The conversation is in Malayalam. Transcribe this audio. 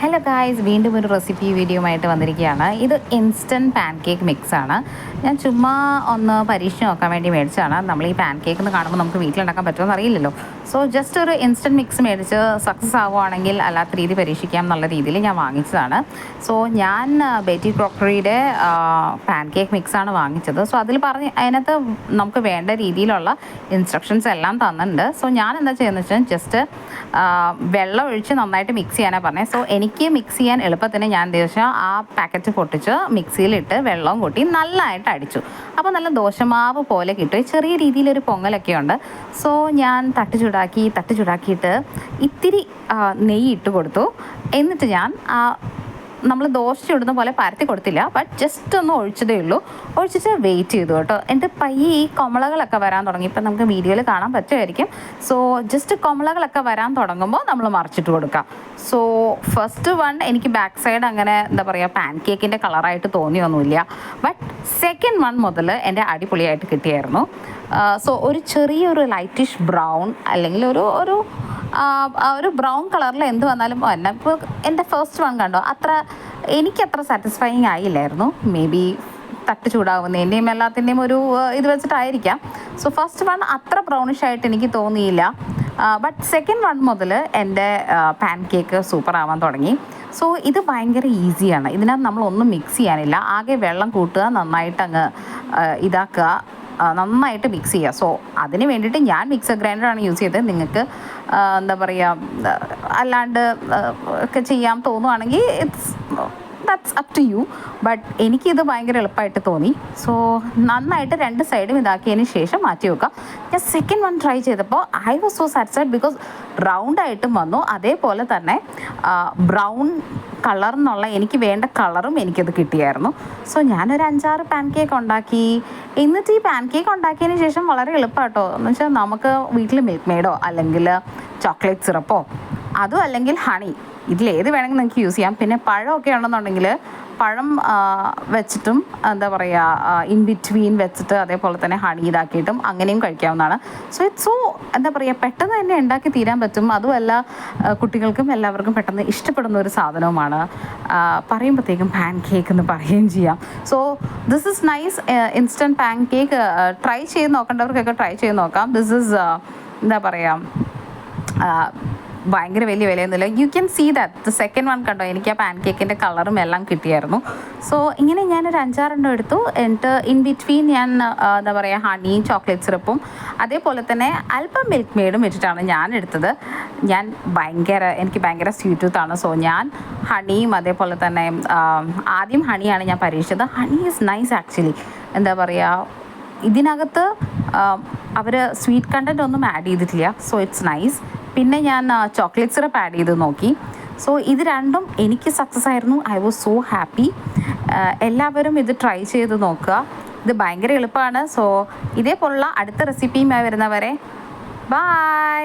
ഹലോ ഗായ്സ്, വീണ്ടും ഒരു റെസിപ്പി വീഡിയോയുമായിട്ട് വന്നിരിക്കുകയാണ്. ഇത് ഇൻസ്റ്റൻറ്റ് പാൻ കേക്ക് മിക്സാണ്. ഞാൻ ചുമ്മാ ഒന്ന് പരീക്ഷിച്ച് നോക്കാൻ വേണ്ടി മേടിച്ചതാണ്. നമ്മൾ ഈ പാൻ കേക്ക് എന്ന് കാണുമ്പോൾ നമുക്ക് വീട്ടിലുണ്ടാക്കാൻ പറ്റുമെന്ന് അറിയില്ലല്ലോ. സോ ജസ്റ്റ് ഒരു ഇൻസ്റ്റൻറ്റ് മിക്സ് മേടിച്ച് സക്സസ് ആവുകയാണെങ്കിൽ അല്ലാത്ത രീതി പരീക്ഷിക്കാം എന്നുള്ള രീതിയിൽ ഞാൻ വാങ്ങിച്ചതാണ്. സോ ഞാൻ ബേറ്റി ക്രോക്കറിയുടെ പാൻ കേക്ക് മിക്സാണ് വാങ്ങിച്ചത്. സോ അതിൽ അതിനകത്ത് നമുക്ക് വേണ്ട രീതിയിലുള്ള ഇൻസ്ട്രക്ഷൻസ് എല്ലാം തന്നിട്ടുണ്ട്. സോ ഞാൻ എന്താ ചെയ്യുന്നത് വെച്ചാൽ ജസ്റ്റ് വെള്ളം ഒഴിച്ച് നന്നായിട്ട് മിക്സ് ചെയ്യാനാണ് പറഞ്ഞത്. സോ എനിക്ക് മിക്സ് ചെയ്യാൻ എളുപ്പത്തിന് ഞാൻ ദിവസം ആ പാക്കറ്റ് പൊട്ടിച്ച് മിക്സിയിലിട്ട് വെള്ളവും കൂട്ടി നല്ലതായിട്ട് അടിച്ചു. അപ്പോൾ നല്ല ദോശമാവ് പോലെ കിട്ടും. ചെറിയ രീതിയിലൊരു പൊങ്ങലൊക്കെ ഉണ്ട്. സോ ഞാൻ തട്ട് ചൂടാക്കിയിട്ട് ഇത്തിരി നെയ്യ് ഇട്ട് കൊടുത്തു. എന്നിട്ട് ഞാൻ നമ്മൾ ദോശ ചുടുന്ന പോലെ പരത്തി കൊടുത്തില്ല, ബട്ട് ജസ്റ്റ് ഒന്ന് ഒഴിച്ചതേ ഉള്ളൂ. ഒഴിച്ചിട്ട് വെയിറ്റ് ചെയ്തു കേട്ടോ. എൻ്റെ പയ്യെ ഈ കൊമളകളൊക്കെ വരാൻ തുടങ്ങി. ഇപ്പം നമുക്ക് വീഡിയോയിൽ കാണാൻ പറ്റുമായിരിക്കും. സോ ജസ്റ്റ് കൊമളകളൊക്കെ വരാൻ തുടങ്ങുമ്പോൾ നമ്മൾ മറിച്ചിട്ട് കൊടുക്കാം. സോ ഫസ്റ്റ് വൺ എനിക്ക് ബാക്ക് സൈഡ് അങ്ങനെ എന്താ പറയുക പാൻ കേക്കിൻ്റെ കളറായിട്ട് തോന്നിയൊന്നുമില്ല. ബട്ട് സെക്കൻഡ് വൺ മുതൽ എൻ്റെ അടിപൊളിയായിട്ട് കിട്ടിയായിരുന്നു. സോ ഒരു ചെറിയൊരു ലൈറ്റിഷ് ബ്രൗൺ അല്ലെങ്കിൽ ഒരു ബ്രൗൺ കളറിൽ എന്ത് വന്നാലും തന്നെ. ഇപ്പോൾ എൻ്റെ ഫസ്റ്റ് വൺ കണ്ടോ, എനിക്കത്ര സാറ്റിസ്ഫൈയിങ് ആയില്ലായിരുന്നു. മേ ബി തട്ട് ചൂടാവുന്നതിൻ്റെയും എല്ലാത്തിൻ്റെയും ഒരു ഇത് വെച്ചിട്ടായിരിക്കാം. സോ ഫസ്റ്റ് വൺ അത്ര ബ്രൗണിഷ് ആയിട്ട് എനിക്ക് തോന്നിയില്ല. ബട്ട് സെക്കൻഡ് വൺ മുതൽ എൻ്റെ പാൻ കേക്ക് സൂപ്പർ ആവാൻ തുടങ്ങി. സോ ഇത് ഭയങ്കര ഈസിയാണ്. ഇതിനകത്ത് നമ്മളൊന്നും മിക്സ് ചെയ്യാനില്ല. ആകെ വെള്ളം കൂട്ടുക, നന്നായിട്ട് അങ്ങ് ഇതാക്കുക, നന്നായിട്ട് മിക്സ് ചെയ്യുക. സോ അതിന് വേണ്ടിയിട്ട് ഞാൻ മിക്സർ ഗ്രൈൻഡറാണ് യൂസ് ചെയ്തത്. നിങ്ങൾക്ക് എന്താ പറയുക അല്ലാണ്ട് ഒക്കെ ചെയ്യാൻ തോന്നുവാണെങ്കിൽ that's up to you. But എനിക്കിത് ഭയങ്കര എളുപ്പമായിട്ട് തോന്നി. സോ നന്നായിട്ട് രണ്ട് സൈഡും ഇതാക്കിയതിന് ശേഷം മാറ്റി വെക്കുക. ഞാൻ സെക്കൻഡ് വൺ ട്രൈ ചെയ്തപ്പോൾ I was so satisfied because റൗണ്ടായിട്ടും വന്നു. അതേപോലെ തന്നെ ബ്രൗൺ കളർ എന്നുള്ള എനിക്ക് വേണ്ട കളറും എനിക്കത് കിട്ടിയായിരുന്നു. സോ ഞാനൊരു 5-6 പാൻ കേക്ക് ഉണ്ടാക്കി. എന്നിട്ട് ഈ പാൻ കേക്ക് ഉണ്ടാക്കിയതിന് ശേഷം വളരെ എളുപ്പമാട്ടോ. എന്ന് വെച്ചാൽ നമുക്ക് വീട്ടിൽ മിൽക്ക് മെയ്ഡോ അല്ലെങ്കിൽ ചോക്ലേറ്റ് സിറപ്പോ അതും അല്ലെങ്കിൽ ഹണി, ഇതിലേത് വേണമെങ്കിൽ നിങ്ങൾക്ക് യൂസ് ചെയ്യാം. പിന്നെ പഴമൊക്കെ ഉണ്ടെന്നുണ്ടെങ്കിൽ പഴം വെച്ചിട്ടും എന്താ പറയുക ഇൻ ബിറ്റ്വീൻ വെച്ചിട്ട് അതേപോലെ തന്നെ ഹണി ഇതാക്കിയിട്ടും അങ്ങനെയും കഴിക്കാവുന്നതാണ്. സോ ഇറ്റ്സ് സോ എന്താ പറയുക പെട്ടെന്ന് തന്നെ ഉണ്ടാക്കി തീരാൻ പറ്റും. അതുമല്ല കുട്ടികൾക്കും എല്ലാവർക്കും പെട്ടെന്ന് ഇഷ്ടപ്പെടുന്ന ഒരു സാധനവുമാണ്. പറയുമ്പോഴത്തേക്കും പാൻ കേക്ക് എന്ന് പറയുകയും ചെയ്യാം. So this is nice instant pan cake. Try ചെയ്ത് നോക്കേണ്ടവർക്കൊക്കെ ട്രൈ ചെയ്ത് നോക്കാം. ദിസ് ഈസ് എന്താ പറയുക ഭയങ്കര വലിയ വിലയൊന്നുമില്ല. You can see that the second one കണ്ടോ, എനിക്ക് ആ പാൻ കേക്കിൻ്റെ കളറും എല്ലാം കിട്ടിയായിരുന്നു. സോ ഇങ്ങനെ ഞാനൊരു 6-6 എടുത്തു. എന്നിട്ട് ഇൻ ബിറ്റ്വീൻ ഞാൻ എന്താ പറയുക ഹണിയും ചോക്ലേറ്റ് സിറപ്പും അതേപോലെ തന്നെ അല്പം മിൽക്ക് മെയ്ഡും വെച്ചിട്ടാണ് ഞാൻ എടുത്തത്. എനിക്ക് ഭയങ്കര സ്വീറ്റ് ടൂത്താണ്. സോ ഞാൻ ഹണിയും അതേപോലെ തന്നെ ആദ്യം ഹണിയാണ് ഞാൻ പരീക്ഷിച്ചത്. Honey is nice actually. എന്താ പറയുക ഇതിനകത്ത് അവർ സ്വീറ്റ് കണ്ടൻറ്റ് ഒന്നും ആഡ് ചെയ്തിട്ടില്ല. So it's nice. പിന്നെ ഞാൻ ചോക്ലേറ്റ് സിറപ്പ് ആഡ് ചെയ്ത് നോക്കി. സോ ഇത് രണ്ടും എനിക്ക് സക്സസ് ആയിരുന്നു. I was so happy. എല്ലാവരും ഇത് ട്രൈ ചെയ്ത് നോക്കുക. ഇത് ഭയങ്കര എളുപ്പമാണ്. സോ ഇതേപോലുള്ള അടുത്ത റെസിപ്പിയുമായി വരുന്നവരെ ബൈ.